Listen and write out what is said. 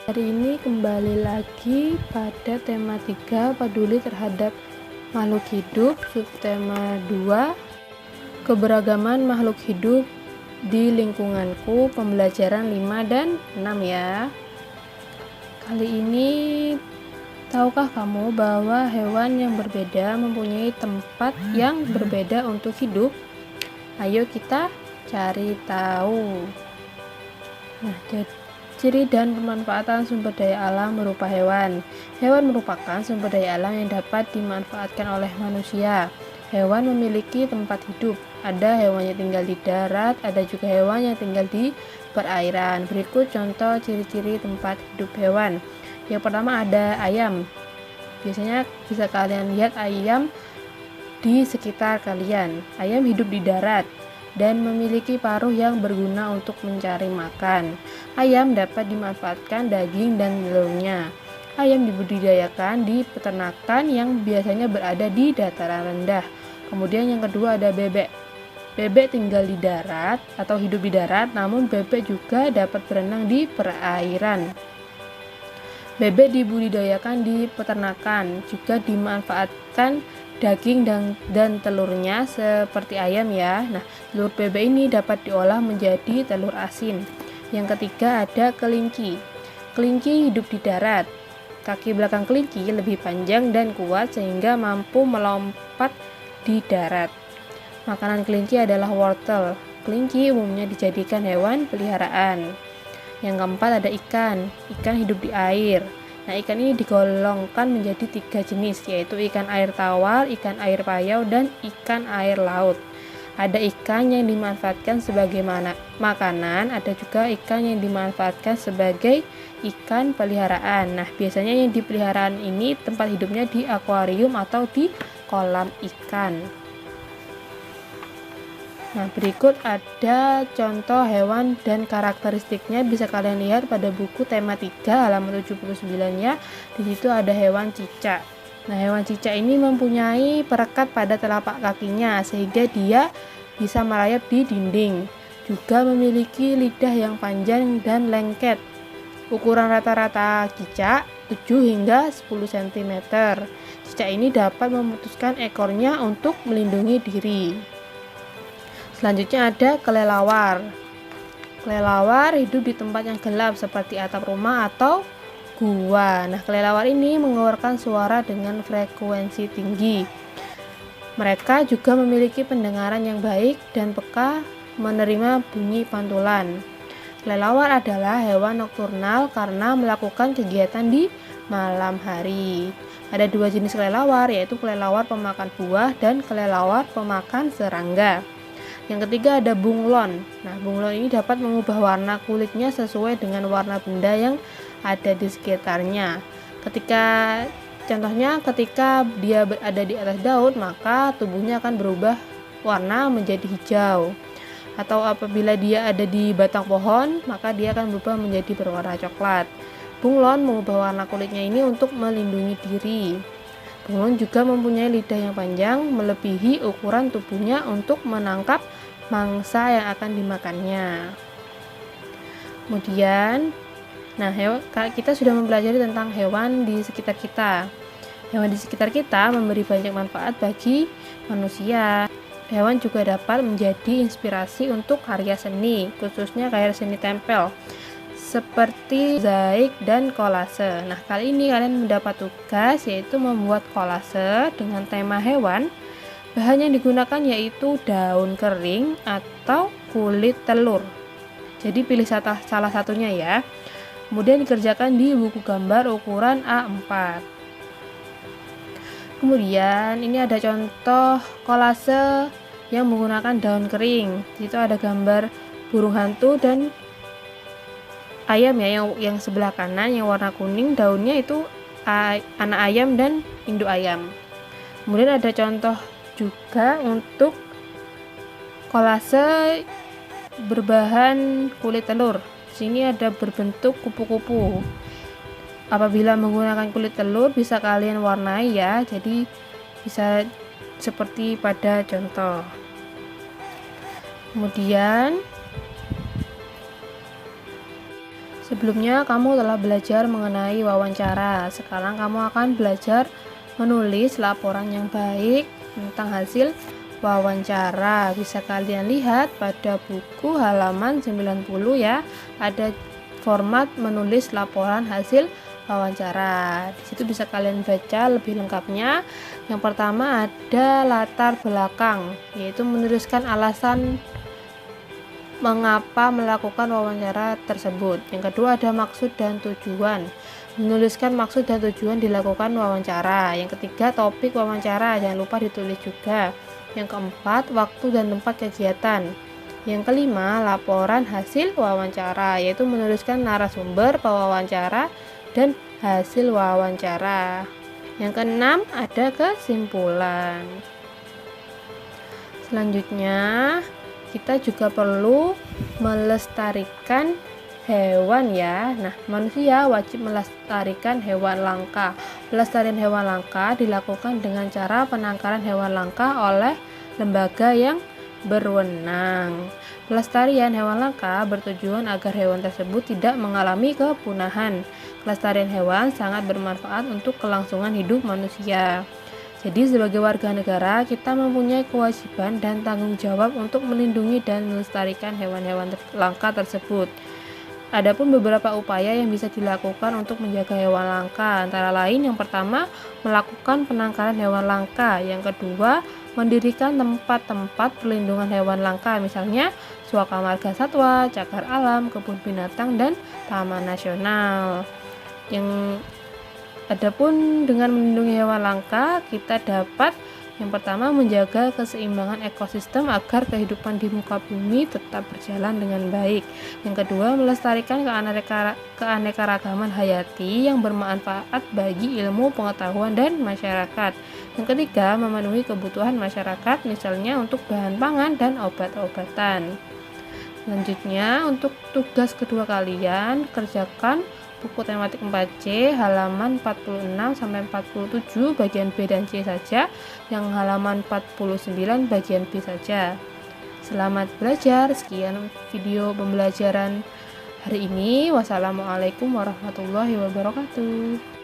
Hari ini kembali lagi pada tema 3, peduli terhadap makhluk hidup, subtema 2, keberagaman makhluk hidup di lingkunganku, pembelajaran 5 dan 6 ya. Kali ini, tahukah kamu bahwa hewan yang berbeda mempunyai tempat yang berbeda untuk hidup? Ayo kita cari tahu. Nah, ciri dan pemanfaatan sumber daya alam berupa hewan. Hewan merupakan sumber daya alam yang dapat dimanfaatkan oleh manusia. Hewan memiliki tempat hidup. Ada hewan yang tinggal di darat, ada juga hewan yang tinggal di perairan. Berikut contoh ciri-ciri tempat hidup hewan. Yang pertama ada ayam. Biasanya bisa kalian lihat ayam di sekitar kalian. Ayam hidup di darat dan memiliki paruh yang berguna untuk mencari makan. Ayam dapat dimanfaatkan daging dan telurnya. Ayam dibudidayakan di peternakan yang biasanya berada di dataran rendah. Kemudian yang kedua ada bebek. Bebek tinggal di darat atau hidup di darat, namun bebek juga dapat berenang di perairan. Bebek dibudidayakan di peternakan, juga dimanfaatkan daging dan telurnya seperti ayam ya. Nah, telur bebek ini dapat diolah menjadi telur asin. Yang ketiga ada kelinci. Kelinci hidup di darat. Kaki belakang kelinci lebih panjang dan kuat sehingga mampu melompat di darat. Makanan kelinci adalah wortel. Kelinci umumnya dijadikan hewan peliharaan. Yang keempat ada ikan. Ikan hidup di air. Nah, ikan ini digolongkan menjadi 3 jenis, yaitu ikan air tawar, ikan air payau, dan ikan air laut. Ada ikan yang dimanfaatkan sebagai makanan, ada juga ikan yang dimanfaatkan sebagai ikan peliharaan. Nah, biasanya yang dipeliharaan ini tempat hidupnya di akuarium atau di kolam ikan. Nah, berikut ada contoh hewan dan karakteristiknya, bisa kalian lihat pada buku tema 3 halaman 79 ya. Di situ ada hewan cicak. Nah, hewan cicak ini mempunyai perekat pada telapak kakinya sehingga dia bisa merayap di dinding. Juga memiliki lidah yang panjang dan lengket. Ukuran rata-rata cicak 7 hingga 10 cm. Cicak ini dapat memutuskan ekornya untuk melindungi diri. Selanjutnya ada kelelawar. Kelelawar hidup di tempat yang gelap seperti atap rumah atau gua. Nah, kelelawar ini mengeluarkan suara dengan frekuensi tinggi. Mereka juga memiliki pendengaran yang baik dan peka menerima bunyi pantulan. Kelelawar adalah hewan nokturnal karena melakukan kegiatan di malam hari. Ada 2 jenis kelelawar, yaitu kelelawar pemakan buah dan kelelawar pemakan serangga. Yang ketiga ada bunglon. Nah, bunglon ini dapat mengubah warna kulitnya sesuai dengan warna benda yang ada di sekitarnya. Contohnya ketika dia berada di atas daun, maka tubuhnya akan berubah warna menjadi hijau. Atau apabila dia ada di batang pohon, maka dia akan berubah menjadi berwarna coklat. Bunglon mengubah warna kulitnya ini untuk melindungi diri. Bunglon juga mempunyai lidah yang panjang melebihi ukuran tubuhnya untuk menangkap mangsa yang akan dimakannya. Kemudian, kita sudah mempelajari tentang hewan di sekitar kita. Hewan di sekitar kita memberi banyak manfaat bagi manusia. Hewan juga dapat menjadi inspirasi untuk karya seni, khususnya karya seni tempel, seperti mozaik dan kolase. Nah, kali ini kalian mendapat tugas yaitu membuat kolase dengan tema hewan. Bahan yang digunakan yaitu daun kering atau kulit telur. Jadi pilih salah satunya ya. Kemudian dikerjakan di buku gambar ukuran A4. Kemudian ini ada contoh kolase yang menggunakan daun kering. Itu ada gambar burung hantu dan ayam ya, yang sebelah kanan yang warna kuning, daunnya itu anak ayam dan induk ayam. Kemudian ada contoh juga untuk kolase berbahan kulit telur. Sini ada berbentuk kupu-kupu. Apabila menggunakan kulit telur bisa kalian warnai ya, jadi bisa seperti pada contoh. Kemudian Sebelumnya kamu telah belajar mengenai wawancara. Sekarang kamu akan belajar menulis laporan yang baik tentang hasil wawancara. Bisa kalian lihat pada buku halaman 90 ya, ada format menulis laporan hasil wawancara. Di situ bisa kalian baca lebih lengkapnya. Yang pertama ada latar belakang, yaitu menuliskan alasan mengapa melakukan wawancara tersebut. Yang kedua ada maksud dan tujuan, menuliskan maksud dan tujuan dilakukan wawancara. Yang ketiga topik wawancara, jangan lupa ditulis juga. Yang keempat waktu dan tempat kegiatan. Yang kelima laporan hasil wawancara, yaitu menuliskan narasumber pewawancara dan hasil wawancara. Yang keenam ada kesimpulan. Selanjutnya kita juga perlu melestarikan hewan ya. Nah, manusia wajib melestarikan hewan langka. Pelestarian hewan langka dilakukan dengan cara penangkaran hewan langka oleh lembaga yang berwenang. Pelestarian hewan langka bertujuan agar hewan tersebut tidak mengalami kepunahan. Pelestarian hewan sangat bermanfaat untuk kelangsungan hidup manusia. Jadi sebagai warga negara, kita mempunyai kewajiban dan tanggung jawab untuk melindungi dan melestarikan hewan-hewan langka tersebut. Adapun beberapa upaya yang bisa dilakukan untuk menjaga hewan langka, antara lain yang pertama, melakukan penangkaran hewan langka. Yang kedua, mendirikan tempat-tempat perlindungan hewan langka, misalnya Suaka Marga Satwa, Cagar Alam, kebun binatang, dan taman nasional. Adapun dengan melindungi hewan langka, kita dapat yang pertama menjaga keseimbangan ekosistem agar kehidupan di muka bumi tetap berjalan dengan baik. Yang kedua, melestarikan keanekaragaman hayati yang bermanfaat bagi ilmu, pengetahuan, dan masyarakat. Yang ketiga, memenuhi kebutuhan masyarakat, misalnya untuk bahan pangan dan obat-obatan. Selanjutnya, untuk tugas kedua kalian, kerjakan buku tematik 4C halaman 46-47 bagian B dan C saja, yang halaman 49 bagian B saja. Selamat belajar. Sekian video pembelajaran hari ini. Wassalamualaikum warahmatullahi wabarakatuh.